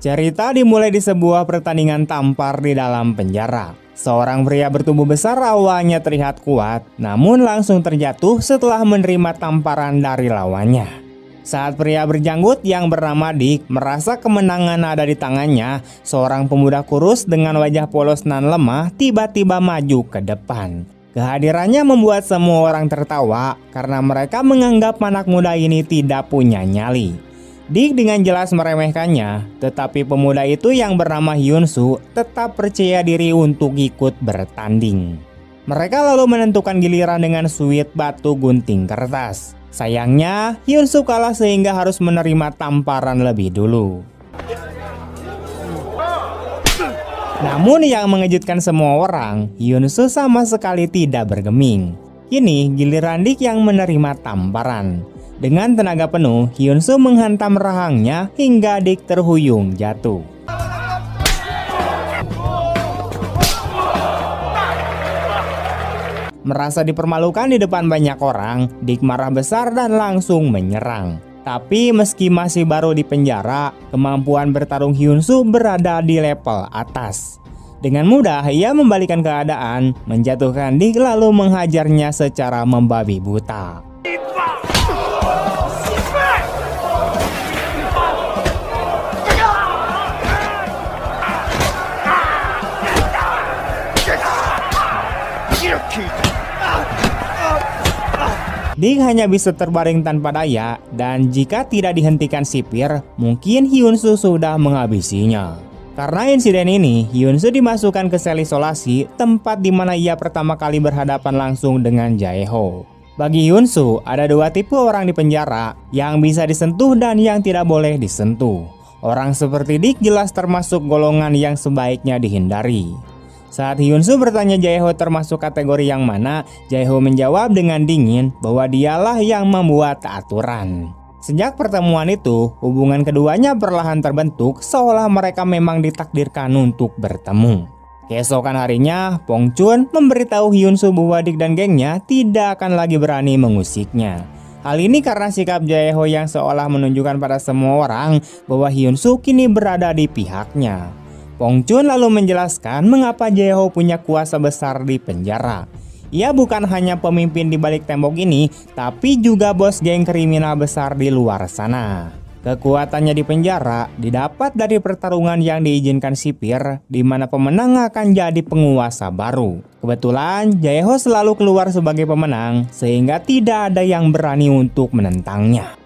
Cerita dimulai di sebuah pertandingan tampar di dalam penjara. Seorang pria bertubuh besar awalnya terlihat kuat, namun langsung terjatuh setelah menerima tamparan dari lawannya. Saat pria berjanggut yang bernama Dick merasa kemenangan ada di tangannya, seorang pemuda kurus dengan wajah polos nan lemah tiba-tiba maju ke depan. Kehadirannya membuat semua orang tertawa karena mereka menganggap anak muda ini tidak punya nyali. Dick dengan jelas meremehkannya, tetapi pemuda itu yang bernama Hyun-soo tetap percaya diri untuk ikut bertanding. Mereka lalu menentukan giliran dengan suit batu gunting kertas. Sayangnya, Hyun-soo kalah sehingga harus menerima tamparan lebih dulu. Namun yang mengejutkan semua orang, Hyun-soo sama sekali tidak bergeming. Kini giliran Dick yang menerima tamparan. Dengan tenaga penuh, Hyun-soo menghantam rahangnya hingga Dick terhuyung jatuh. Merasa dipermalukan di depan banyak orang, Dick marah besar dan langsung menyerang. Tapi meski masih baru di penjara, kemampuan bertarung Hyun-soo berada di level atas. Dengan mudah ia membalikan keadaan, menjatuhkan Dick lalu menghajarnya secara membabi buta. Dick hanya bisa terbaring tanpa daya, dan jika tidak dihentikan sipir, mungkin Hyun-soo sudah menghabisinya. Karena insiden ini, Hyun-soo dimasukkan ke sel isolasi, tempat di mana ia pertama kali berhadapan langsung dengan Jae-ho. Bagi Hyun-soo, ada dua tipe orang di penjara, yang bisa disentuh dan yang tidak boleh disentuh. Orang seperti Dick jelas termasuk golongan yang sebaiknya dihindari. Saat Hyun-soo bertanya Jae-ho termasuk kategori yang mana, Jae-ho menjawab dengan dingin bahwa dialah yang membuat aturan. Sejak pertemuan itu, hubungan keduanya perlahan terbentuk seolah mereka memang ditakdirkan untuk bertemu. Keesokan harinya, Pong Chun memberitahu Hyun-soo bahwa Dick dan gengnya tidak akan lagi berani mengusiknya. Hal ini karena sikap Jae-ho yang seolah menunjukkan pada semua orang bahwa Hyun-soo kini berada di pihaknya. Pong Chun lalu menjelaskan mengapa Jae-ho punya kuasa besar di penjara. Ia bukan hanya pemimpin di balik tembok ini, tapi juga bos geng kriminal besar di luar sana. Kekuatannya di penjara didapat dari pertarungan yang diizinkan sipir, di mana pemenang akan jadi penguasa baru. Kebetulan Jae-ho selalu keluar sebagai pemenang, sehingga tidak ada yang berani untuk menentangnya.